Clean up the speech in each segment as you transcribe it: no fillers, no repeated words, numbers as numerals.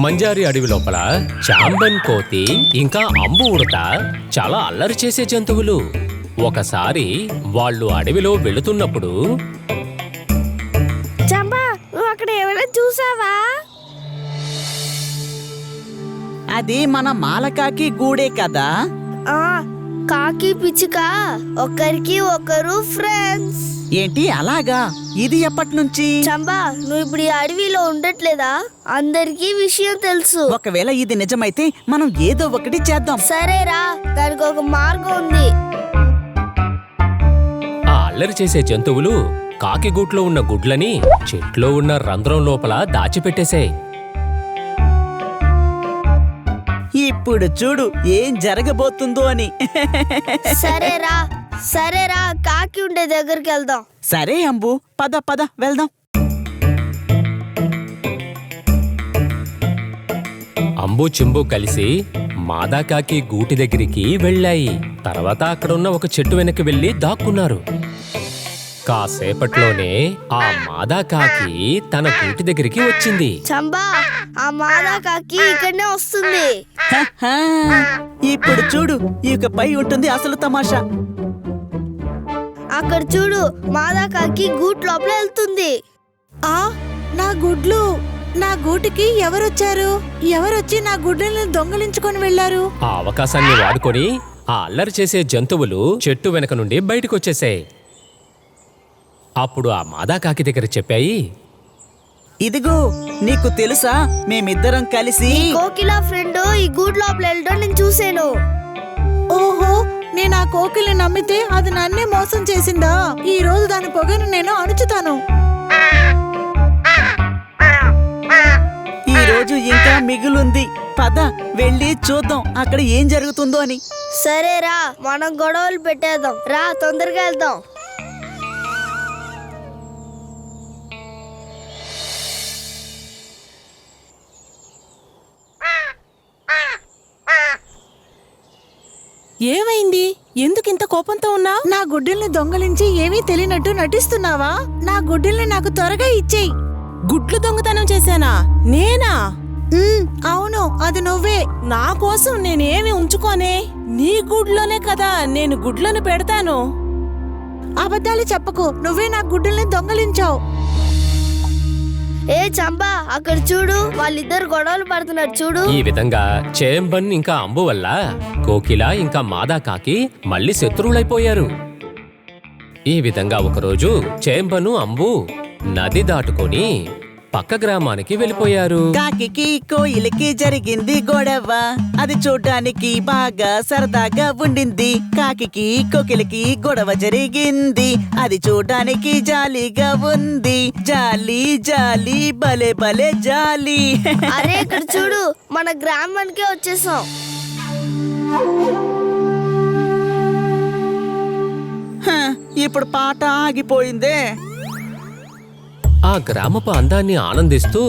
మంజారి అడవి లోపల చాంబన్ కోతి ఇంకా అంబు ఉడత చాలా అల్లరి చేసే జంతువులు. ఒకసారి వాళ్ళు అడవిలో వెళుతున్నప్పుడు చంపా, నువ్వు అక్కడ ఏమైనా చూసావా? అది మన మాలకాకి గూడే కదా. ఆ, కాకి పిచ్చుక ఒకరికి ఒకరు ఫ్రెండ్స్. ఏంటి అలాగా? ఇది ఎప్పటి నుంచి? చంపా, నువ్వు ఇప్పుడు ఈ అడవిలో ఉండట్లేదా? అందరికీ విషయం తెలుసు. ఒకవేళ ఇది నిజమైతే మనం ఏదో ఒకటి చేద్దాం. సరేరా, దానికి ఒక మార్గం ఉంది. ఆ అల్లరి చేసే జంతువులు కాకి గూట్లో ఉన్న గుడ్లని చెట్లో ఉన్న రంధ్రం లోపల దాచిపెట్టేశాయి. ఇప్పుడు చూడు ఏం జరగబోతుందో అని. సరేరా సరేరా, కాకి ఉండే దగ్గరికి వెళ్దాం. సరే అంబు, పద పద వెళ్దాం. అంబు చింబు కలిసి మాదాకాకి గూటి దగ్గరికి వెళ్ళాయి. తర్వాత అక్కడున్న ఒక చెట్టు వెనక్కి వెళ్లి దాక్కున్నారు. కాసేపట్లోనే ఆ మాదాకాకి తన గూటి దగ్గరికి వచ్చింది. చంపా, ఆ మాదా కాకి ఇక్కడనే వస్తుంది. హహా, ఇప్పుడు చూడు ఇకపై ఉంటుంది అసలు తమాషా. అక్కడ చూడు, మాదా కాకి గూట్ లోపల వెళ్తుంది. నా గుడ్లు! నా గూటికి ఎవరొచ్చారు? ఎవరొచ్చి నా గుడ్లని దొంగలించుకొని వెళ్లారు? ఆ అవకాశాన్ని వాడుకొని ఆ అల్లరి చేసే జంతువులు చెట్టు వెనక నుండి బయటకొచ్చేశాయి. అప్పుడు ఆ మాదాకాకి దగ్గర చెప్పాయి, ఇదిగో నీకు తెలుసా, మేమిద్దరం కలిసి కోకిలా ఫ్రెండ్ ఈ గూట్ లోపల వెళ్ళడం నేను చూసాను. ఓహో, నేను ఆ కోకిల్ని నమ్మితే అది నన్నే మోసం చేసిందా? ఈ రోజు దాని పొగను నేను అణుచుతాను. ఈ రోజు ఇంకా మిగులుంది. పద వెళ్ళి చూద్దాం అక్కడ ఏం జరుగుతుందో అని. సరేరా, మనం గొడవలు పెట్టేద్దాం. రా, తొందరగా వెళ్దాం. ఏమైంది? ఎందుకింత కోపంతో ఉన్నావు? నా గుడ్డల్ని దొంగలించి ఏమీ తెలియనట్టు నటిస్తున్నావా? నా గుడ్డల్ని నాకు త్వరగా ఇచ్చేయి. గుడ్లు దొంగతనం చేశానా? నేనా? అవును, అది నువ్వే. నా కోసం నేనేమి ఉంచుకోనే? నీ గుడ్లోనే కదా నేను గుడ్లను పెడతాను. అబద్ధాలు చెప్పకు, నువ్వే నా గుడ్డల్ని దొంగలించావు. ఏ చంపా, అక్కడ చూడు, వాళ్ళిద్దరు గొడవలు పడుతున్నారు చూడు. ఈ విధంగా చేంబన్ ఇంకా అంబు వల్ల కోకిల ఇంకా మాదాకాకి మళ్ళీ శత్రువులైపోయారు. ఈ విధంగా ఒకరోజు చేంబను అంబు నది దాటుకొని పక్క గ్రామానికి వెళ్ళిపోయారు. కాకికి కోయిలకి జరిగింది గొడవ. అది చూడ్డానికి బాగా సరదాగా ఉండింది. కాకికి కోకిలకి గొడవ జరిగింది. అది చూడ్డానికి జాలీగా ఉంది. జాలీ జాలీ భలే భలే జాలీ. అరే, ఇక్కడ చూడు, మన గ్రామానికే వచ్చేసాం. హ, ఇప్పుడు పాట ఆగిపోయిందే. ఆ గ్రామపు అందాన్ని ఆనందిస్తూ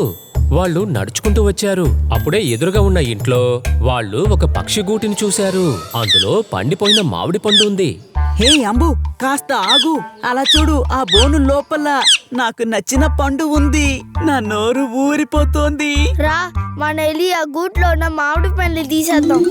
వాళ్ళు నడుచుకుంటూ వచ్చారు. అప్పుడే ఎదురుగా ఉన్న ఇంట్లో వాళ్ళు ఒక పక్షి గూటిని చూశారు. అందులో పండిపోయిన మామిడి పండు ఉంది. హే అంబు, కాస్త ఆగు. అలా చూడు, ఆ బోను లోపల నాకు నచ్చిన పండు ఉంది. నా నోరు ఊరిపోతోంది. రా, మన వెళ్ళి ఆ గూట్లో ఉన్న మామిడి పండ్లు తీసేద్దాం.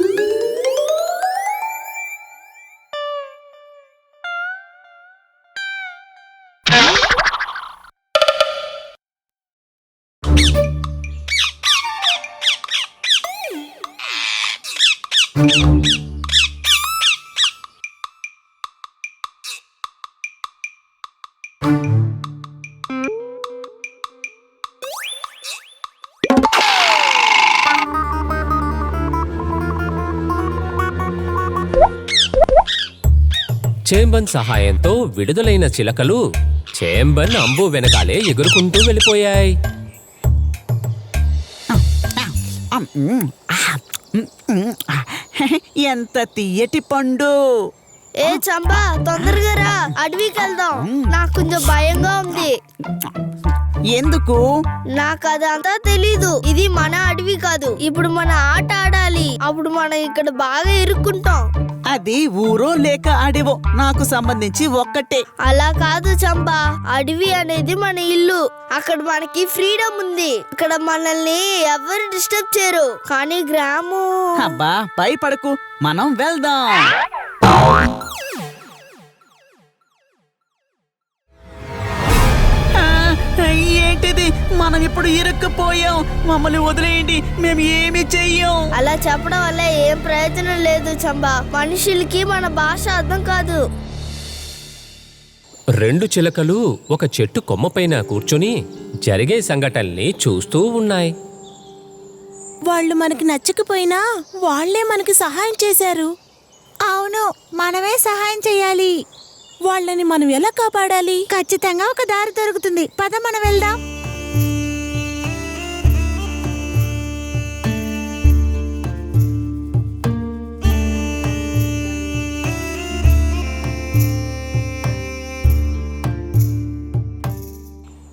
చేంబన్ సహాయంతో విడుదలైన చిలకలు చేంబన్ అంబు వెనకాలే ఎగురుకుంటూ వెళ్ళిపోయాయి. ఎంత తీయటి పండు. ఏ చంపా, తొందరగా రా, అడవికి వెళ్దాం. నాకు కొంచెం భయంగా ఉంది. ఎందుకు? నాకు అదంతా తెలీదు. ఇది మన అడవి కాదు. ఇప్పుడు మన ఆట ఆడాలి. అప్పుడు మనం ఇక్కడ బాగా ఇరుక్కుంటాం. అది ఊరో లేక అడవో నాకు సంబంధించి ఒక్కటే. అలా కాదు చంబా, అడవి అనేది మన ఇల్లు. అక్కడ మనకి ఫ్రీడమ్ ఉంది. ఇక్కడ మనల్ని ఎవరు డిస్టర్బ్ చేయరు. కానీ గ్రామం అబ్బా భయపడకు, మనం వెళ్దాం. ఏంటిది, మనం ఇప్పుడు ఇరుక్కుపోయాం. మమ్మల్ని వదిలేయండి, మేము ఏమి చెయ్యం. అలా చెప్పడం వల్ల ఏం ప్రయోజనం లేదు చంబా. మనుషులకి మన భాష అర్థం కాదు. 2 చిలకలు ఒక చెట్టు కొమ్మపైన కూర్చుని జరిగే సంఘటనల్ని చూస్తూ ఉన్నాయి. వాళ్ళు మనకి నచ్చకపోయినా వాళ్లే మనకి సహాయం చేశారు. అవును, మనమే సహాయం చెయ్యాలి. వాళ్ళని మనం ఎలా కాపాడాలి? ఖచ్చితంగా ఒక దారి దొరుకుతుంది. పద మనం వెళ్దాం.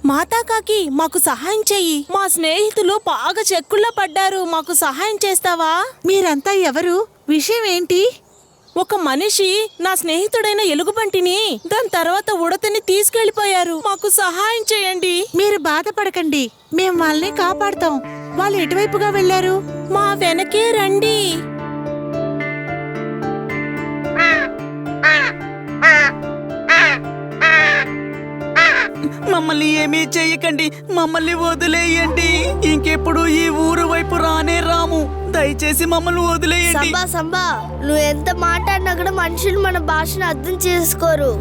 మాతా కాకి, మాకు సహాయం చెయ్యి. మా స్నేహితులు బాగా చెక్కుల్లో పడ్డారు. మాకు సహాయం చేస్తావా? మీరంతా ఎవరు? విషయం ఏంటి? ఒక మనిషి నా స్నేహితుడైన ఎలుగుబంటిని, దాని తర్వాత ఉడతని తీసుకెళ్లిపోయారు. మాకు సహాయం చేయండి. మీరు బాధపడకండి, మేము వాళ్ళని కాపాడుతాం. వాళ్ళు ఎటువైపుగా వెళ్లారు? మా వెనకే రండి. మమ్మల్ని ఏమీ చెయ్యకండి, మమ్మల్ని వదిలేయండి. ఇంకెప్పుడు ఈ ఊరు వైపు రానే రాము. దయచేసి మమ్మల్ని వదిలేయండి. సంబా సంబా, నువ్వు ఎంత మాట్లాడినా కూడా మనుషులు మన భాషను అర్థం చేసుకోరు.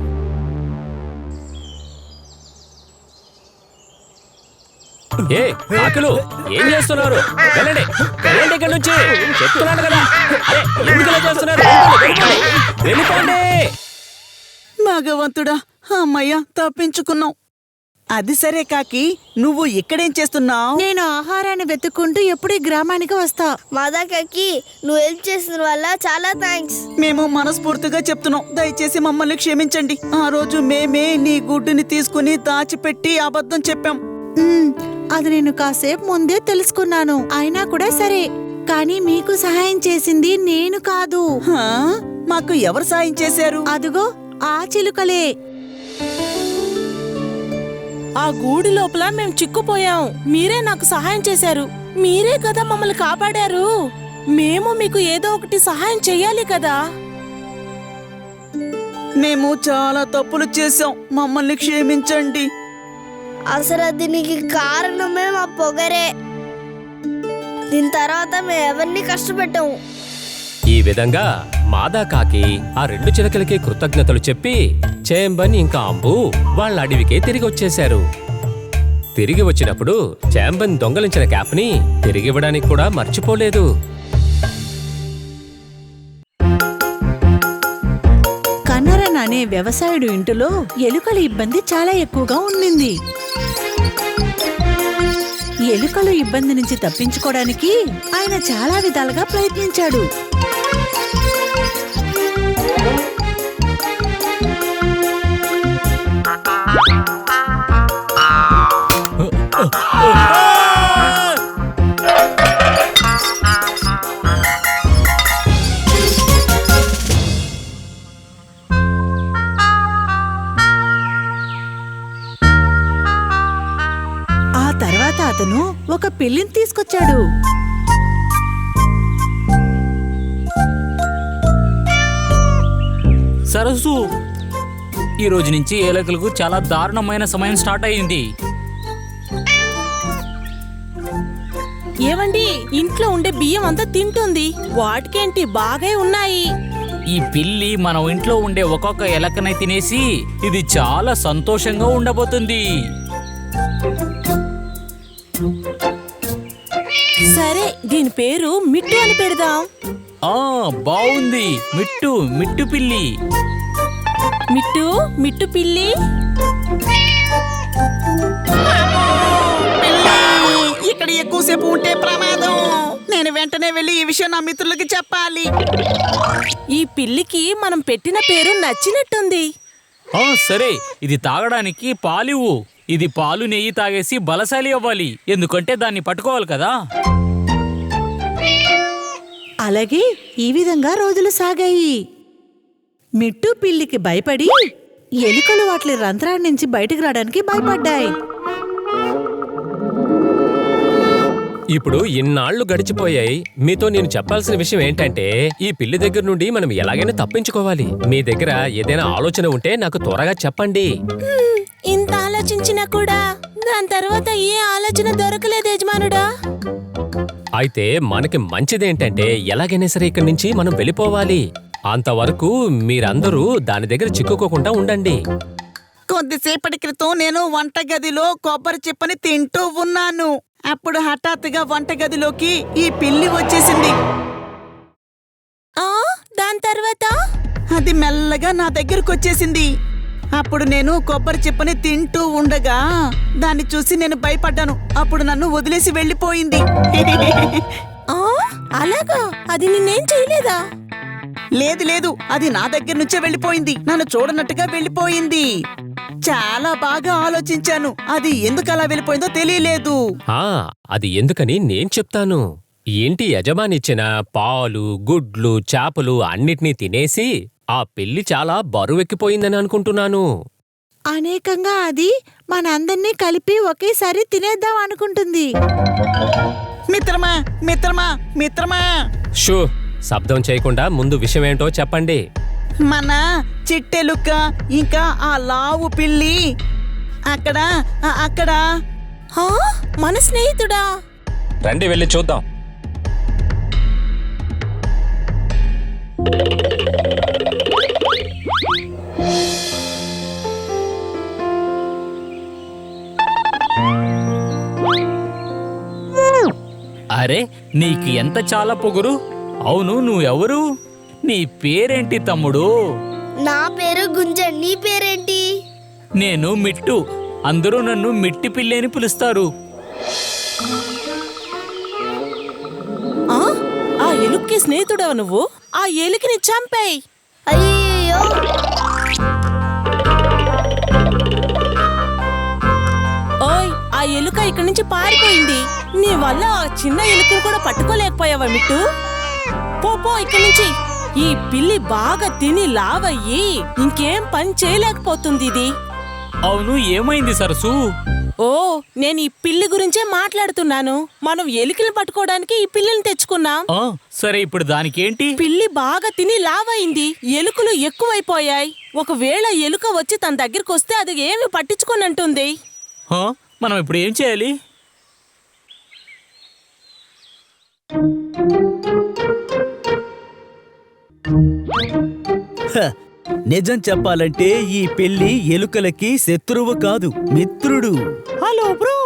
ఏ కాకులు, ఏం చేస్తున్నారు? వెళ్ళండి, వెళ్ళండి ఇక్కడి నుంచి. చెప్తున్నాను కదా. అరే, ఎందుకు ఇలా చేస్తున్నారు? వెళ్ళిపోండి. భగవంతుడా, అమ్మయ్య తప్పించుకున్నాం. అది సరే కాకి, నువ్వు ఇక్కడేం చేస్తున్నావు? నేను ఆహారాన్ని వెతుక్కుంటూ ఎప్పుడు ఈ గ్రామానికి వస్తా. మాదాకకి నువ్వు హెల్ప్ చేసిన వల్ల చాలా థ్యాంక్స్. మేము మనస్ఫూర్తిగా చెప్తున్నాం, దయచేసి మమ్మల్ని క్షమించండి. ఆ రోజు మేమే నీ గుడ్డుని తీసుకుని దాచిపెట్టి అబద్ధం చెప్పాం. అది నేను కాసేపు ముందే తెలుసుకున్నాను. అయినా కూడా సరే, కానీ మీకు సహాయం చేసింది నేను కాదు. హా? మాకు ఎవరు సాయం చేశారు? అదుగో ఆ చిలుకలే. ఆ గూడు లోపల మేము చిక్కుపోయాం. మీరే నాకు సహాయం చేశారు. మీరే కదా మమ్మల్ని కాపాడారు. మేము మీకు ఏదో ఒకటి సహాయం చెయ్యాలి కదా. మేము చాలా తప్పులు చేశాం, మమ్మల్ని క్షమించండి. అసలు దీనికి కారణమే మా పొగరే. దీని తర్వాత మేము ఎవరిని కష్టపెట్టాము. ఈ విధంగా మాదా కాకి ఆ 2 చిలకలకి కృతజ్ఞతలు చెప్పి చేంబన్ ఇంకా అంబు వాళ్ళ అడవికే తిరిగి వచ్చేశారు. తిరిగి వచ్చినప్పుడు చేంబన్ దొంగలించిన క్యాప్ని తిరిగివ్వడానికి కూడా మర్చిపోలేదు. కన్నరన్ అనే వ్యవసాయుడు ఇంటిలో ఎలుకల ఇబ్బంది చాలా ఎక్కువగా ఉండింది. ఎలుకల ఇబ్బంది నుంచి తప్పించుకోవడానికి ఆయన చాలా విధాలుగా ప్రయత్నించాడు. ఆ తర్వాత అతను ఒక పిల్లిని తీసుకొచ్చాడు. సరస్సు, ఈ రోజు నుంచి ఏలకలకు చాలా దారుణమైన సమయం స్టార్ట్ అయ్యింది. ఏవండి, ఇంట్లో ఉండే బియ్యం అంతా తింటుంది. వాటికేంటి, బాగే ఉన్నాయి. ఈ పిల్లి మనం ఇంట్లో ఉండే ఒక్కొక్క ఎలకనై తినేసి ఇది చాలా సంతోషంగా ఉండబోతుంది. సరే, దీని పేరు మిట్టు అని పెడదాం. బాగుంది. మిట్టు, మిట్టు పిల్లి. మిట్టు, మిట్టు పిల్లి. ఇక్కడ ఎక్కువసేపు ఉంటే ప్రమాదం. నేను వెంటనే వెళ్ళి ఈ విషయం నా మిత్రులకి చెప్పాలి. ఈ పిల్లికి మనం పెట్టిన పేరు నచ్చినట్టుంది. సరే, ఇది తాగడానికి పాలివ్వు. ఇది పాలు నెయ్యి తాగేసి బలశాలి అవ్వాలి, ఎందుకంటే దాన్ని పట్టుకోవాలి కదా. అలాగే ఈ విధంగా రోజులు సాగాయి. మిట్టు పిల్లికి భయపడి ఎలుకలు వాటి రంధ్రాల నుంచి బయటకు రావడానికి భయపడ్డాయి. ఇప్పుడు ఇన్నాళ్లు గడిచిపోయాయి. మీతో నేను చెప్పాల్సిన విషయం ఏంటంటే ఈ పిల్లి దగ్గర నుండి మనం ఎలాగైనా తప్పించుకోవాలి. మీ దగ్గర ఏదైనా ఆలోచన ఉంటే నాకు త్వరగా చెప్పండి. ఇంత ఆలోచించినా కూడా దాని తర్వాత ఏ ఆలోచన దొరకలేదు యజమానుడా. అయితే మనకి మంచిదేంటంటే ఎలాగైనా సరే ఇక్కడి నుంచి మనం వెళ్ళిపోవాలి. అంతవరకు మీరందరూ దాని దగ్గర చిక్కుకోకుండా ఉండండి. కొద్దిసేపటి క్రితం నేను వంటగదిలో కొబ్బరి చిప్పని తింటూ ఉన్నాను. అప్పుడు హఠాత్తుగా వంటగదిలోకి ఈ పిల్లి వచ్చేసింది. ఆ దాని తర్వాత అది మెల్లగా నా దగ్గరకు వచ్చేసింది. అప్పుడు నేను కొబ్బరి చిప్పని తింటూ ఉండగా దాన్ని చూసి నేను భయపడ్డాను. అప్పుడు నన్ను వదిలేసి వెళ్ళిపోయింది. ఆ అలాగా? అది నిన్నేం చేయలేదా? లేదు, అది నా దగ్గర నుంచే వెళ్ళిపోయింది. నన్ను చూడనట్టుగా వెళ్ళిపోయింది. చాలా బాగా ఆలోచించాను. అది ఎందుకు అలా వెళ్ళిపోయిందో తెలియలేదు. అది ఎందుకని నేను చెప్తాను. ఏంటి యజమానిచ్చిన పాలు, గుడ్లు, చేపలు అన్నిటినీ తినేసి ఆ పిల్లి చాలా బరువెక్కిపోయిందని అనుకుంటున్నాను. అనేకంగా అది మనందర్నీ కలిపి ఒకేసారి తినేద్దాం అనుకుంటుంది. మిత్రమా షూ శబ్దం చేయకుండా ముందు విషయమేంటో చెప్పండి. మన చిట్టెలుక్క ఇంకా ఆ లావు పిల్లి అక్కడ హా మన స్నేహితుడా? రండి వెళ్ళి చూద్దాం. అరే నీకు ఎంత చాలా పొగురు. అవును నువ్వెవరు? నీ పేరేంటి తమ్ముడు? నా పేరు గుంజన్. నీ పేరేంటి? నేను మిట్టు. అందరూ నన్ను మిట్టి పిల్లి అని పిలుస్తారు. ఆ ఎలుక్కి స్నేహితుడవు నువ్వు? ఆ ఎలుకని చంపేయ్. అయ్యో ఓయ్ ఆ ఎలుక ఇక్కడి నుంచి పారిపోయింది. నీ వల్ల ఆ చిన్న ఎలుకను కూడా పట్టుకోలేకపోయావా మిట్టు? పో ఇక్కడి నుంచి. ఈ పిల్లి బాగా తిని లావయ్యి ఇంకేం పని చేయలేకపోతుంది ఇది. అవును ఏమైంది సరసు? ఓ నేను ఈ పిల్లి గురించే మాట్లాడుతున్నాను. మనం ఎలుకని పట్టుకోవడానికి ఈ పిల్లిని తెచ్చుకున్నాం. సరే ఇప్పుడు దానికేంటి? పిల్లి బాగా తిని లావైంది. ఎలుకలు ఎక్కువైపోయాయి. ఒకవేళ ఎలుక వచ్చి తన దగ్గరికి వస్తే అది ఏమి పట్టించుకోనంటుంది. మనం ఇప్పుడు ఏం చేయాలి? నిజం చెప్పాలంటే ఈ పెళ్లి ఎలుకలకి శత్రువు కాదు, మిత్రుడు. హలో బ్రో,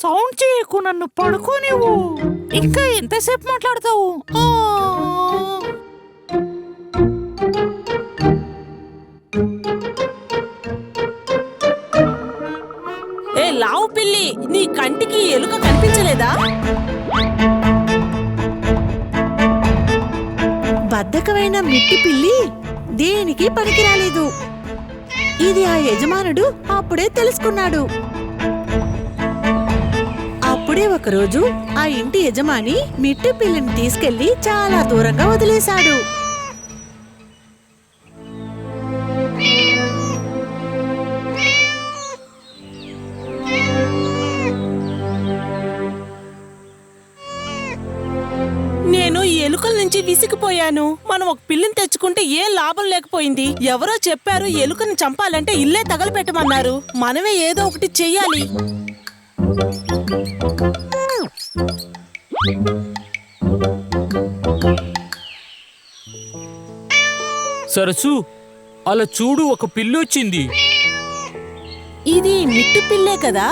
సౌండ్ చేయకు, నన్ను పడుకోనివ్వు. ఇంకా ఎంతసేపు మాట్లాడతావు? ఏ లావు పిల్లి, నీ కంటికి ఎలుక కనిపించలేదా? బద్ధకమైన మిట్టి పిల్లి దేనికి పనికిరాలేదు. ఇది ఆ యజమానుడు అప్పుడే తెలుసుకున్నాడు. అప్పుడే ఒకరోజు ఆ ఇంటి యజమాని మిట్టి పిల్లిని తీసుకెళ్లి చాలా దూరంగా వదిలేశాడు. నేను ఈ ఎలుకల నుంచి విసిగిపోయాను. మనం ఒక పిల్లిని తెచ్చుకుంటే ఏ లాభం లేకపోయింది. ఎవరో చెప్పారు ఎలుకని చంపాలంటే ఇల్లే తగలపెట్టమన్నారు. మనమే ఏదో ఒకటి చెయ్యాలి. సరసు అలా చూడు, ఒక పిల్లి వచ్చింది. ఇది మిట్టు పిల్లే కదా?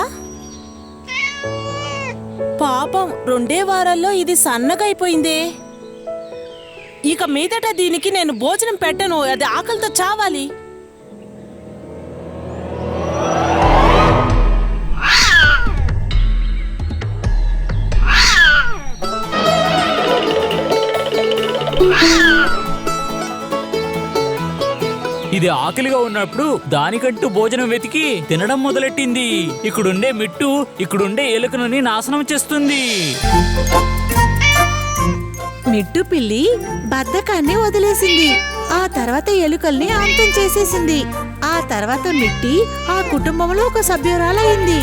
పాపం 2 వారాల్లో ఇది సన్నగైపోయిందే. ఇక మీదట దీనికి నేను భోజనం పెట్టను. అది ఆకలితో చావాలి. ఇది ఆకలిగా ఉన్నప్పుడు దానికంటూ భోజనం వెతికి తినడం మొదలెట్టింది. ఇక్కడుండే మిట్టు ఇక్కడుండే ఎలుకలని నాశనం చేస్తుంది. మిట్టు పిల్లి బద్ధకాన్ని వదిలేసింది. ఆ తర్వాత ఎలుకల్ని అంతం చేసేసింది. ఆ తర్వాత మిట్టి ఆ కుటుంబంలో ఒక సభ్యురాలైంది.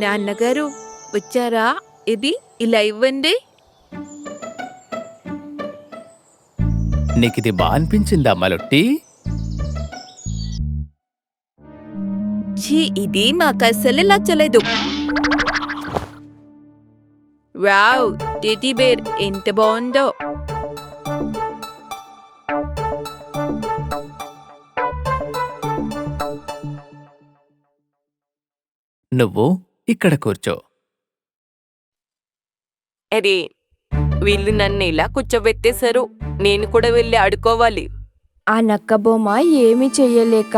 నాన్నగారు వచ్చారా? ఇది ఇలా ఇవ్వండి. నీకిది బా అనిపించిందా మలొట్టి? ఛీ, ఇది మాకు అస్సలు నచ్చలేదు. వావ్, టెడ్డీ బేర్ ఎంత బాగుందో. నువ్వు ఇక్కడ కూర్చో. అరే, వీళ్ళు నన్ను ఇలా కూర్చోబెట్టేశారు. నేను కూడా వెళ్ళి ఆడుకోవాలి. ఆ నక్క బొమ్మ ఏమీ చెయ్యలేక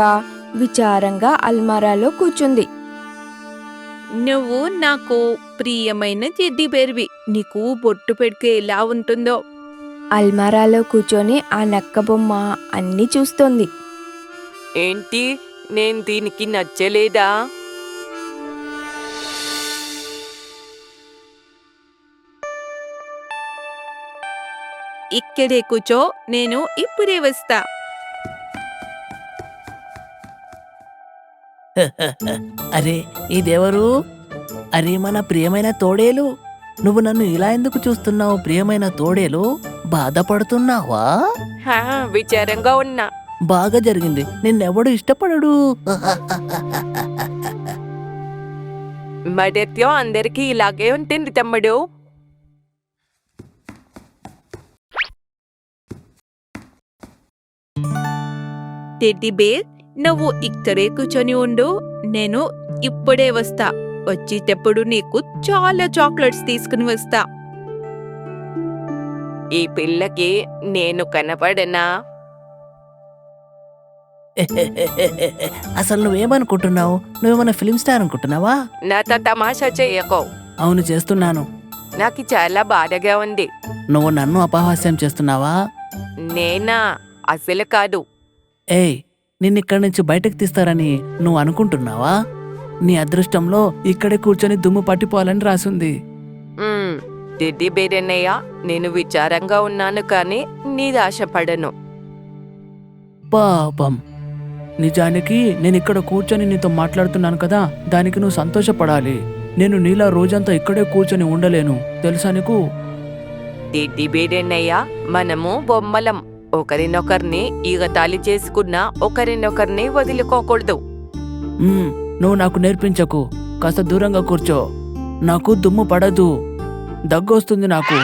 విచారంగా అల్మారాలో కూర్చుంది. నువ్వు నాకు ప్రియమైన టెడ్డీ బేర్వి. నీకు బొట్టు పెడితే ఎలా ఉంటుందో. అల్మారాలో కూర్చొని ఆ నక్క బొమ్మ అన్నీ చూస్తోంది. ఏంటి, నేను దీనికి నచ్చలేదా? ఇక్కడే కూర్చో, నేను ఇప్పుడే వస్తా. అరే ఇదెవరు? అరే మన ప్రియమైన తోడేలు. నువ్వు నన్ను ఇలా ఎందుకు చూస్తున్నావు ప్రియమైన తోడేలు? బాధపడుతున్నావా? విచారంగా ఉన్నా. బాగా జరిగింది. నిన్నెవడు ఇష్టపడడు. మడత్యం అందరికీ ఇలాగే ఉంటుంది తమ్ముడు. టెడ్డీ బేర్, నువ్వు ఇక్కడే కూర్చొని ఉండు. నేను ఇప్పుడే వస్తా. వచ్చేటప్పుడు నీకు చాలా చాక్లెట్స్ తీసుకుని వస్తా. ఈ పిల్లకి నేను కనపడనా? అసలు నువ్వేమనుకుంటున్నావు? నువ్వేమన్నా ఫిల్మ్ స్టార్ అనుకుంటున్నావా? నాతో తమాషా చేయకో. అవును చేస్తున్నాను. నాకు చాలా బాధగా ఉంది. నువ్వు నన్ను అపహాస్యం చేస్తున్నావా? నేనా? అసలు కాదు. ఏయ్, నిన్నిక్కడి నుంచి బయటకు తీస్తారని నువ్వు అనుకుంటున్నావా? నీ అదృష్టంలో ఇక్కడే కూర్చొని దుమ్ము పట్టిపోవాలని రాసుంది. టెడ్డీ బేర్ అన్నయ్య, నేను విచారంగా ఉన్నాను కానీ నీదాశపడను. పాపం. నిజానికి నేను ఇక్కడ కూర్చొని నీతో మాట్లాడుతున్నాను కదా, దానికి నువ్వు సంతోషపడాలి. నేను నీలా రోజంతా ఇక్కడే కూర్చొని ఉండలేను, తెలుసా నీకు? టెడ్డీ బేర్ అన్నయ్య, మనము బొమ్మలం. ఒకరినొకరిని ఈగతాళి చేసుకున్నా ఒకరినొకరిని వదులుకోకూడదు. నువ్వు నాకు నేర్పించకు. కాస్త దూరంగా కూర్చో. నాకు దుమ్ము పడదు, దగ్గొస్తుంది నాకు.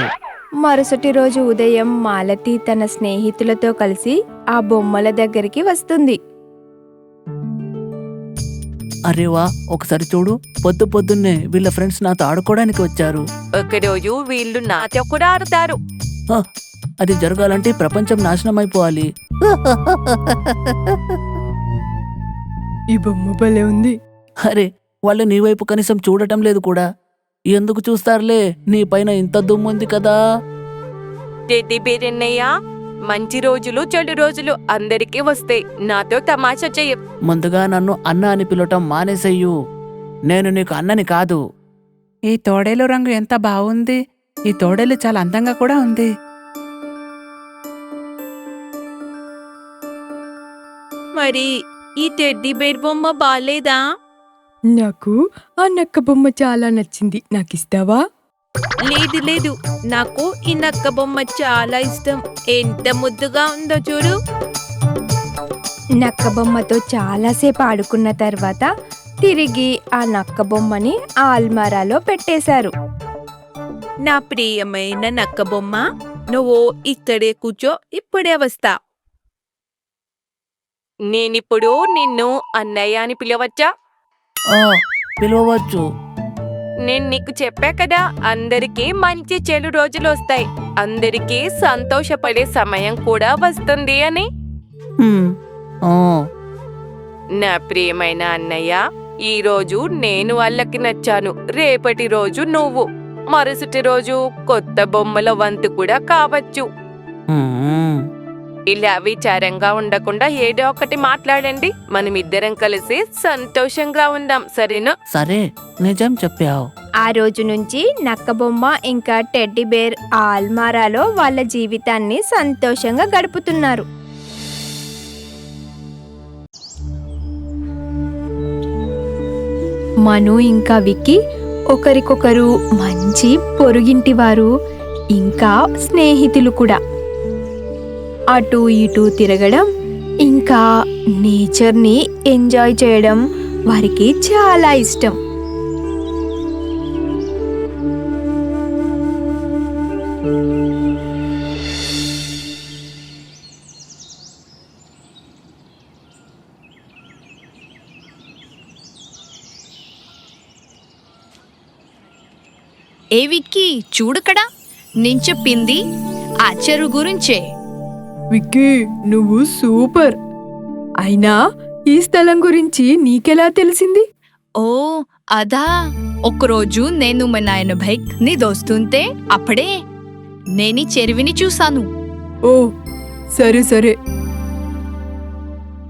మరుసటి రోజు ఉదయం మాలతి తన స్నేహితులతో కలిసి ఆ బొమ్మల దగ్గరికి వస్తుంది. అరేవా, ఒకసారి చూడు. పొద్దున్నే వీళ్ళ ఫ్రెండ్స్ నాతో ఆడుకోవడానికి వచ్చారు. ఒకరోజు వీళ్ళు నాతో కూడా ఆడతారు. అది జరగాలంటే ప్రపంచం నాశనం అయిపోవాలి. ఈ బొమ్మ భలే ఉంది. అరే, వాళ్ళు నీ వైపు కనీసం చూడటం లేదు కూడా. ఎందుకు చూస్తారులే, నీ పైన ఇంత దుమ్ముంది కదా. టెడ్డీ బేర్ అన్నయ్య, మంచి రోజులు చెడు రోజులు అందరికీ వస్తాయి. నాతో తమాషా చెయ్య. ముందుగా నన్ను అన్న అని పిలవటం మానేసెయ్యు. నేను నీకు అన్నని కాదు. ఈ తోడేలు రంగు ఎంత బాగుంది. ఈ తోడేలు చాలా అందంగా కూడా ఉంది. మరి ఈ టెడ్డీ బేర్ బొమ్మ బాలేదా? నాకు ఆ నక్క బొమ్మ చాలా నచ్చింది. నాకిస్తావా? లేదు లేదు, నాకు ఈ నక్క బొమ్మ చాలా ఇష్టం. ఎంత ముద్దుగా ఉందో చూడు. నక్క బొమ్మతో చాలాసేపు ఆడుకున్న తర్వాత తిరిగి ఆ నక్క బొమ్మని ఆ అల్మారాలో పెట్టేశారు. నా ప్రియమైన నక్క బొమ్మ, నువ్వు ఇక్కడే కూర్చో, ఇప్పుడే వస్తా. నేనిప్పుడు నిన్ను అన్నయ్య అని పిలవచ్చా? పిలవచ్చు. నేను నీకు చెప్పా కదా, అందరికీ మంచి చెడు రోజులు వస్తాయి. అందరికీ సంతోషపడే సమయం కూడా వస్తుంది అని. నా ప్రియమైన అన్నయ్య, ఈ రోజు నేను వాళ్ళకి నచ్చాను. రేపటి రోజు నువ్వు. మరుసటి రోజు కొత్త బొమ్మల వంతు కూడా కావచ్చు. హ్మ్. ఇలా విచారంగా ఉండకుండా ఏదో ఒకటి మాట్లాడండి. మనమిద్దరం కలిసి సంతోషంగా ఉందాం, సరేనా? సరే, నిజం చెప్పావు. ఆ రోజు నుంచి నక్కబొమ్మ ఇంకా టెడ్డీ బేర్ ఆ అల్మారాలో వాళ్ళ జీవితాన్ని సంతోషంగా గడుపుతున్నారు. మను ఇంకా విక్కీ ఒకరికొకరు మంచి పొరుగింటివారు, ఇంకా స్నేహితులు కూడా. అటు ఇటు తిరగడం ఇంకా నేచర్ని ఎంజాయ్ చేయడం వారికి చాలా ఇష్టం. ఏ విక్కీ, చూడకడా నేను చెప్పింది ఆ చెరువు గురించే. విక్కీ, నువ్వు సూపర్. అయినా ఈ స్థలం గురించి నీకెలా తెలిసింది? ఓ అదా, ఒకరోజు నేను మా నాయన బైక్ ని దోస్తుంటే అప్పుడే నేను ఈ చెరువుని చూశాను. ఓ సరే సరే.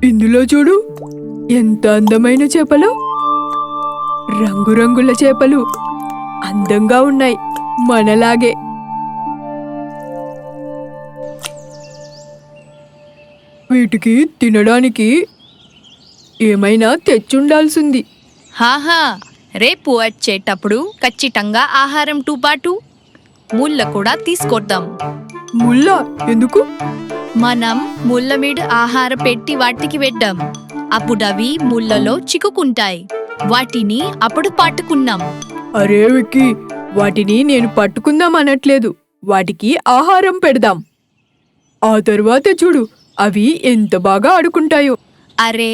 ఇందులో చూడు, ఎంత అందమైన చేపలు, రంగురంగుల చేపలు అందంగా ఉన్నాయి, మనలాగే. వీటికి తినడానికి ఏమైనా తెచ్చుండాల్సింది. హాహా, రేపు వచ్చేటప్పుడు ఖచ్చితంగా ఆహారంతో పాటు ముళ్ళ కూడా తీసుకొద్దాం. ముళ్ళ ఎందుకు? మనం ముళ్ళ మీద ఆహార పెట్టి వాటికి వెడ్డాం. అప్పుడు అవి ముళ్ళలో చిక్కుకుంటాయి. వాటిని అప్పుడు పట్టుకున్నాం. అరే విక్కీ, వాటిని నేను పట్టుకుందాం అనట్లేదు, వాటికి ఆహారం పెడదాం. ఆ తర్వాత చూడు, అవి ఎంత బాగా ఆడుకుంటాయో. అరే,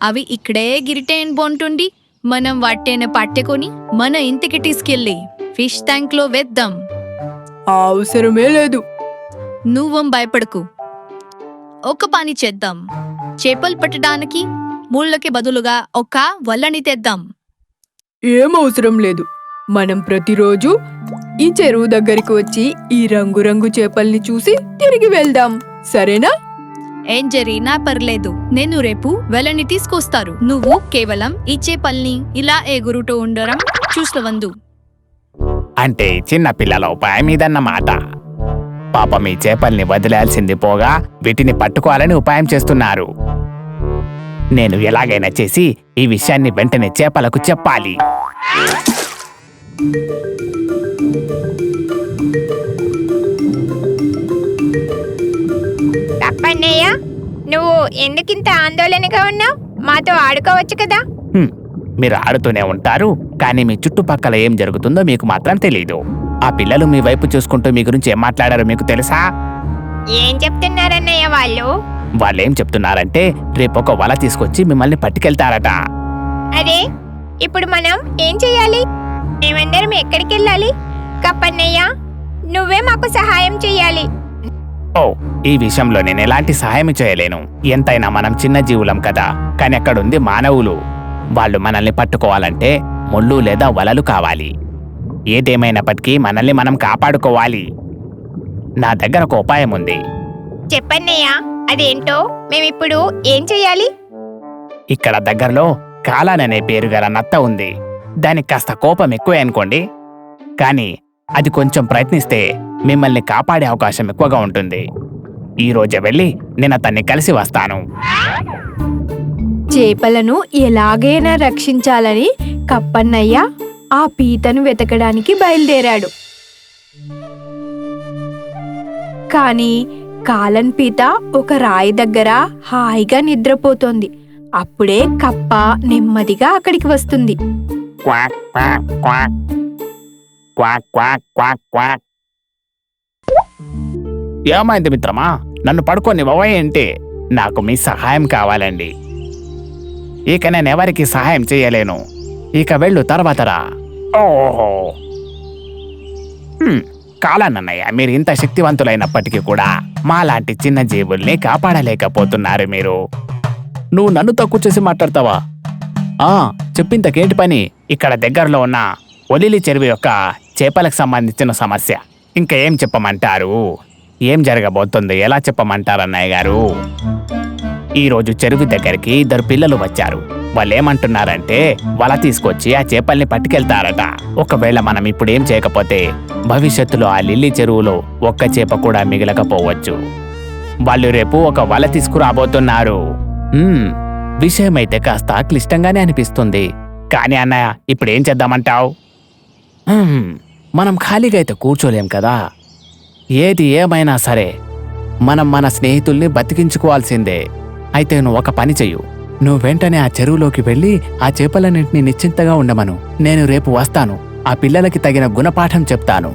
అవి ఇక్కడే గిరిటేన్ బాగుంటుంది. మనం వాటిని పట్టుకొని మన ఇంటికి తీసుకెళ్ళి ఫిష్ ట్యాంక్ లో వేద్దాం. అవసరమే లేదు. నువ్వం భయపడకు. ఒక పని చేద్దాం, చేపలు పట్టడానికి ముళ్ళకి బదులుగా ఒక వలని తెద్దాం. ఏం అవసరం లేదు. మనం ప్రతిరోజు ఈ చెరువు దగ్గరికి వచ్చి ఈ రంగురంగు చేపల్ని చూసి తిరిగి వెళ్దాం, సరేనా? ఏం జరిగినా పర్లేదు, నేను రేపు వలని తీసుకొస్తారు. నువ్వు కేవలం ఈ చేపల్ని ఇలా ఎగురుతూ ఉండడం చూస్తవందు. అంటే చిన్న పిల్లల ఉపాయం ఇదన్నమాట. పాపం ఈ చేపల్ని వదిలేయాల్సింది పోగా వీటిని పట్టుకోవాలని ఉపాయం చేస్తున్నారు. నేను ఎలాగైనా చేసి ఈ విషయాన్ని వెంటనే చేపలకు చెప్పాలి. తప్పన్నయ్య, నువ్వు ఎందుకింత ఆందోళనగా ఉన్నావు? మాతో ఆడుకోవచ్చు కదా. మీరు ఆడుతూనే ఉంటారు, కానీ మీ చుట్టుపక్కల ఏం జరుగుతుందో మీకు మాత్రం తెలీదు. ఆ పిల్లలు మీ వైపు చూసుకుంటూ మీ గురించి ఏం మాట్లాడారో మీకు తెలుసా? ఏం చెప్తున్నారన్నయ్య వాళ్ళు? వాళ్ళేం చెప్తున్నారంటే రేపు ఒక వల తీసుకొచ్చి మిమ్మల్ని పట్టుకెళ్తారట. అరే, ఇప్పుడు మనం ఏం చెయ్యాలి? మేమందరం ఎక్కడికి వెళ్ళాలి? కప్పన్నయ్య, నువ్వే మాకు సహాయం చెయ్యాలి. ఓ, ఈ విషయంలో నేను ఎలాంటి సహాయం చేయలేను. ఎంతైనా మనం చిన్న జీవులం కదా. కానీ అక్కడుంది మానవులు. వాళ్ళు మనల్ని పట్టుకోవాలంటే ముళ్ళు లేదా వలలు కావాలి. ఏదేమైనప్పటికీ మనల్ని మనం కాపాడుకోవాలి. నా దగ్గర ఒక ఉపాయం ఉంది. చెప్పన్నయ్య, అదేంటో. మేమిప్పుడు ఏం చెయ్యాలి? ఇక్కడ దగ్గరలో కాలాన్ అనే పేరు గల నత్త ఉంది. దానికి కాస్త కోపం ఎక్కువే అనుకోండి, కానీ అది కొంచెం ప్రయత్నిస్తే మిమ్మల్ని కాపాడే అవకాశం ఎక్కువగా ఉంటుంది. ఈ రోజే వెళ్ళి నేను అతన్ని కలిసి వస్తాను. చేపలను ఎలాగైనా రక్షించాలని కప్పన్నయ్య ఆ పీతను వెతకడానికి బయలుదేరాడు. కానీ కాలన్ పీత ఒక రాయి దగ్గర హాయిగా నిద్రపోతోంది. అప్పుడే కప్ప నెమ్మదిగా అక్కడికి వస్తుంది. Quack quack quack quack quack quack quack. ఏమైంది మిత్రమా? నన్ను పడుకోనివ్వవా ఏంటి? నాకు మీ సహాయం కావాలండి. ఇక నేనెవరికి సహాయం చేయలేను. ఇక వెళ్ళు, తర్వాతరా. ఓహో, కాలానన్నయ్య, మీరు ఇంత శక్తివంతులైనప్పటికీ కూడా మాలాంటి చిన్న జీవుల్ని కాపాడలేకపోతున్నారు మీరు. నువ్వు నన్ను తక్కువ చేసి మాట్లాడతావా? చెప్పింతకేంటి పని? ఇక్కడ దగ్గరలో ఉన్న ఒలిలి చెరువు యొక్క చేపలకు సంబంధించిన సమస్య. ఇంకా ఏం చెప్పమంటారు? ఏం జరగబోతుంది ఎలా చెప్పమంటారు అన్నయ్య గారు? ఈరోజు చెరువు దగ్గరికి 2 పిల్లలు వచ్చారు. వాళ్ళు ఏమంటున్నారంటే వల తీసుకొచ్చి ఆ చేపల్ని పట్టుకెళ్తారట. ఒకవేళ మనం ఇప్పుడేం చేయకపోతే భవిష్యత్తులో ఆ లిల్లీ చెరువులో ఒక్క చేప కూడా మిగలకపోవచ్చు. వాళ్ళు రేపు ఒక వల తీసుకురాబోతున్నారు. విషయమైతే కాస్త క్లిష్టంగానే అనిపిస్తుంది. కానీ అన్నయ్య ఇప్పుడేం చేద్దామంటావు? మనం ఖాళీగా అయితే కూర్చోలేం కదా. ఏది ఏమైనా సరే మనం మన స్నేహితుల్ని బతికించుకోవాల్సిందే. అయితే నువ్వు ఒక పని చెయ్యు. నువ్వు వెంటనే ఆ చెరువులోకి వెళ్ళి ఆ చేపలన్నింటినీ నిశ్చింతగా ఉండమను. నేను రేపు వస్తాను. ఆ పిల్లలకి తగిన గుణపాఠం చెప్తాను.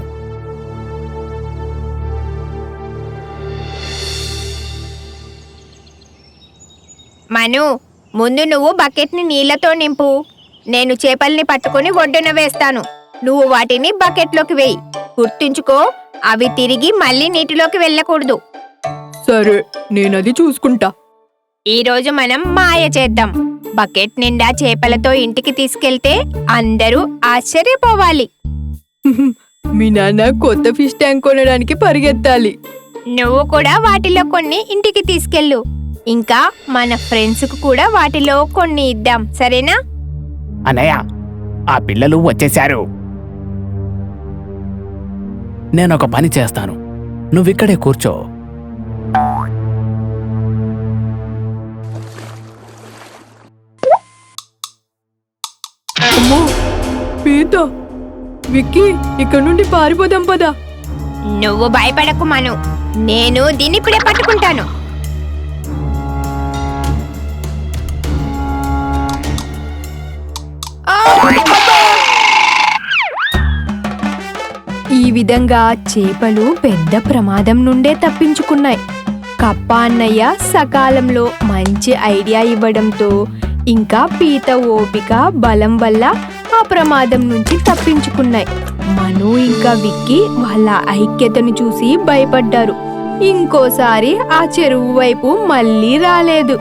మను, ముందు నువ్వు బకెట్ని నీళ్లతో నింపు. నేను చేపల్ని పట్టుకుని ఒడ్డున వేస్తాను. నువ్వు వాటిని బకెట్లోకి వేయి. గుర్తుంచుకో, అవి తిరిగి మళ్ళీ నీటిలోకి వెళ్ళకూడదు. సరే, నేనది చూసుకుంటా. ఈరోజు మనం మాయ చేద్దాం. బకెట్ నిండా చేపలతో ఇంటికి తీసుకెళ్తే అందరూ ఆశ్చర్యపోవాలి. మీ నాన్న కొత్త ఫిష్ ట్యాంక్ కొనడానికి పరిగెత్తాలి. నువ్వు కూడా వాటిలో కొన్ని ఇంటికి తీసుకెళ్ళు. ఇంకా మన ఫ్రెండ్స్కు కూడా వాటిలో కొన్ని ఇద్దాం, సరేనా? అన్నయ్య, ఆ పిల్లలు వచ్చేశారు. నేనొక పని చేస్తాను. నువ్విక్కడే కూర్చో. అమ్మో, పీత, విక్కీ, ఇక్కడ నుండి పారిపోదాం పదా. నువ్వు భయపడకు మను, నేను దీన్ని ఇప్పుడే పట్టుకుంటాను. ఈ విధంగా చేపలు పెద్ద ప్రమాదం నుండే తప్పించుకున్నాయి. కప్ప అన్నయ్య సకాలంలో మంచి ఐడియా ఇవ్వడంతో ఇంకా పీత ఓపిక బలం వల్ల ఆ ప్రమాదం నుంచి తప్పించుకున్నాయి. మను ఇంకా విక్కీ వాళ్ళ ఐక్యతను చూసి భయపడ్డారు. ఇంకోసారి ఆ చెరువు వైపు మళ్ళీ రాలేదు.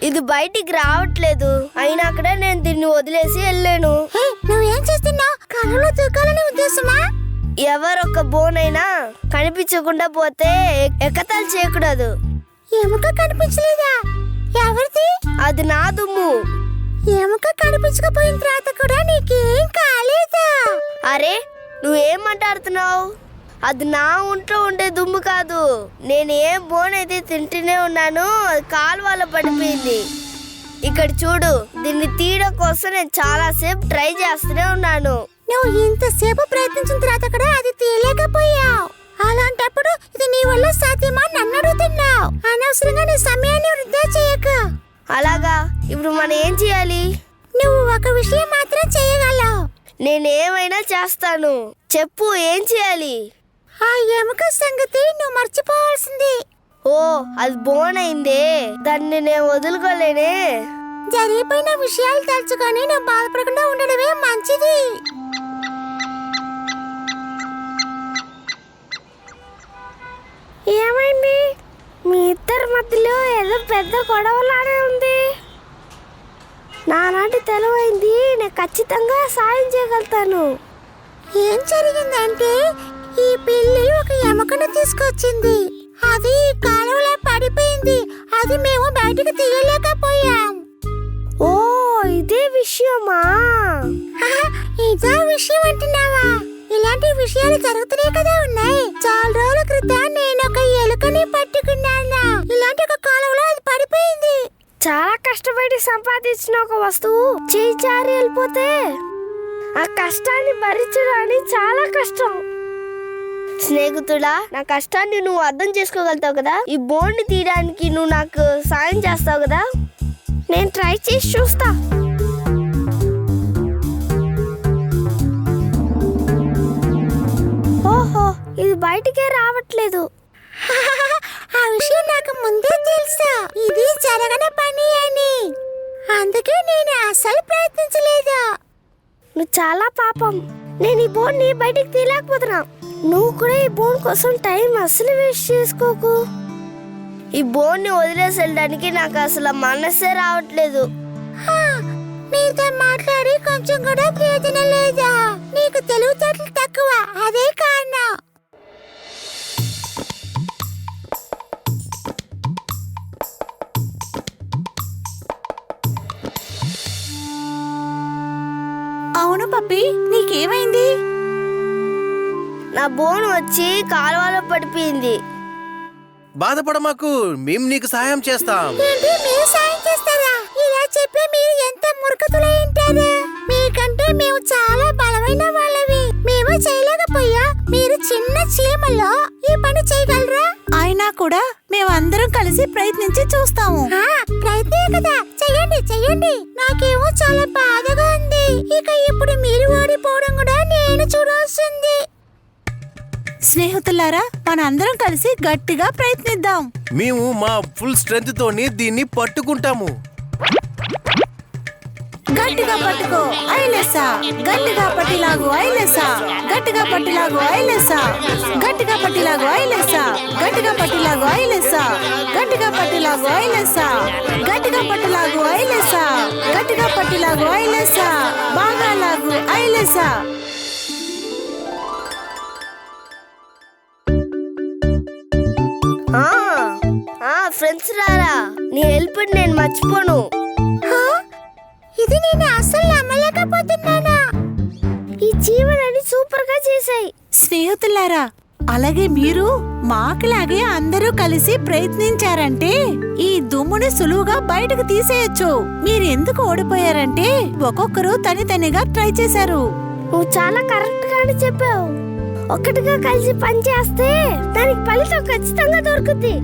ఇది బయటికి రావట్లేదు. అయినా అక్కడ నేను దీన్ని వదిలేసి వెళ్ళాను. నువ్వేం చేస్తున్నావు? కళ్ళలో దూకాలని ఉద్దేశమా? ఎవరొక్క బోనైనా కనిపించకుండా పోతే ఎకతాలు చేయకూడదు. ఎముక కనిపించలేదా? ఎవరిది? అది నా దుమ్ము. ఎముక కనిపించకపోయిన తర్వాత కూడా నీకేం కాలేదా? అరే, నువ్వేం మాట్లాడుతున్నావు? అది నా ఒంట్లో ఉండే దుమ్ము కాదు. నేను ఏం బోనైతే తింటూనే ఉన్నాను, అది కాలువలో పడిపోయింది. ఇక్కడ చూడు, దీన్ని తీయడం కోసం నేను చాలా సేపు ట్రై చేస్తూనే ఉన్నాను. నువ్వు ఇంతసేపు ప్రయత్నించిన తర్వాత కూడా అది తీయలేకపోయావు. అలాంటప్పుడు ఇది నీ వల్ల సాధ్యమా నన్ను అడుగుతున్నావు. అనవసరంగా నీ సమయాన్ని వృధా చేయకు. అలాగా, ఇప్పుడు మనం ఏం చేయాలి? నువ్వు ఒక విషయం మాత్రం చేయగలవు. నేనేమైనా చేస్తాను. చెప్పు, ఏం చేయాలి? ఆ ఎముక సంగతి నువ్వు మర్చిపోవాల్సింది. ఓ, అది బోన్ అయిందే, దాన్ని నేను వదులుకోలేనే. జరిగిపోయిన విషయాలు తలుచుకొని నువ్వు బాధపడకుండా ఉండడమే మంచిది. ఏమైంది? మీ ఇద్దరి మధ్యలో ఏదో పెద్ద గొడవలానే ఉంది. నానాటి తెలివైంది, నేను ఖచ్చితంగా సాయం చేయగలుగుతాను. ఏం జరిగిందంటే ఈ పిల్లి ఒక ఎముకను తీసుకొచ్చింది. అది కాలువలో పడిపోయింది. అది మేము బయటకు తీయలేకపోయాం. ఓ, ఇదే విషయమా? ఇదే విషయం అంటున్నావా? ఇలాంటి విషయాలు జరుగుతూనే కదా ఉన్నాయి. చాలా రోజుల క్రితం నేను ఒక ఎలుకని పట్టుకున్నాను. ఇలాంటి ఒక కాలువలో అది పడిపోయింది. చాలా కష్టపడి సంపాదించిన ఒక వస్తువు చేయి జారి వెళ్ళిపోతే ఆ కష్టాన్ని భరించడానికి చాలా కష్టం. స్నేహితుడా, నా కష్టాన్ని నువ్వు అర్థం చేసుకోగలుగుతావు కదా. ఈ బోర్డుని తీయడానికి నువ్వు నాకు సాయం చేస్తావు కదా. నేను ట్రై చేసి చూస్తా. ఓహో, ఇది బయటికే రావట్లేదు. ఆ విషయం నాకు ముందే తెలుసా, ఇది జరగని పని అని. అందుకే నేను అసలు ప్రయత్నించలేదు. నువ్వు చాలా పాపం. నేను ఈ బోర్డుని బయటికి తీయలేకపోతున్నా. నువ్వు కూడా ఈ బోర్డు కోసం టైం అసలు వేస్ట్ చేసుకోకు. ఈ బోర్డుని వదిలేసి వెళ్ళడానికి నాకు అసలు మనసే రావట్లేదు. నీతో మాట్లాడి కొంచెం కూడా ప్రయోజనం లేదా? నీకు తెలివితేటలు తక్కువ, అదే కారణం. అవును పప్పి, నీకేమైంది? నా బోన్ వచ్చి కాలువలో పడిపోయింది. బాధపడమాకు, మేము నీకు సహాయం చేస్తాం. ఏంటి, మీరు సాయం చేస్తారా? ఇలా చెప్పి మీరు ఎంత మురుకతులై ఉంటారు. మీకంటే మేము చాలా బలమైన వాళ్ళవి. మేము చేయలేకపోయా, మీరు చిన్న చీమలో ఈ పని చేయగలరా? అయినా కూడా మేమందరం కలిసి ప్రయత్నించి చూస్తాము. ప్రయత్నే కదా, చెయ్యండి చెయ్యండి. నాకేమో చాలా బాధగా ఉంది. ఇక ఇప్పుడు మీరు ఓడిపోవడం కూడా నేను చూడాల్సింది. స్నేహితులారా, మనందరం కలిసి గట్టిగా ప్రయత్నిద్దాం. మేము మా ఫుల్ స్ట్రెంగ్త్ తోని దీన్ని పట్టుకుంటాము. గట్టిగా పట్టుకో, ఐలెసా. గట్టిగా పట్టిలాగు, ఐలెసా. గట్టిగా పట్టిలాగు, ఐలెసా. గట్టిగా పట్టిలాగు, ఐలెసా. గట్టిగా పట్టిలాగు, ఐలెసా. గట్టిగా పట్టిలాగు, ఐలెసా. గట్టిగా పట్టిలాగు, ఐలెసా. గట్టిగా పట్టిలాగు, ఐలెసా. బాగా లాగు, ఐలెసా. ఫ్రెండ్స్ రారా, నీ హెల్ప్ నేను మర్చిపోను. ఇది నేను అసలు నమ్మలేకపోతున్నానా. ఈ జీవనాన్ని సూపర్ గా చేశాయి. స్నేహితులారా, అలాగే మీరు మాకులాగే అందరూ కలిసి ప్రయత్నించారంటే ఈ దుమ్ముని సులువుగా బయటకు తీసేయొచ్చు. మీరు ఎందుకు ఓడిపోయారంటే ఒక్కొక్కరు తనిగా ట్రై చేశారు. నువ్వు చాలా కరెక్ట్ గానే చెప్పావు. ఒక్కటిగా కలిసి పని చేస్తే దానికి ఫలితం ఖచ్చితంగా దొరుకుతుంది.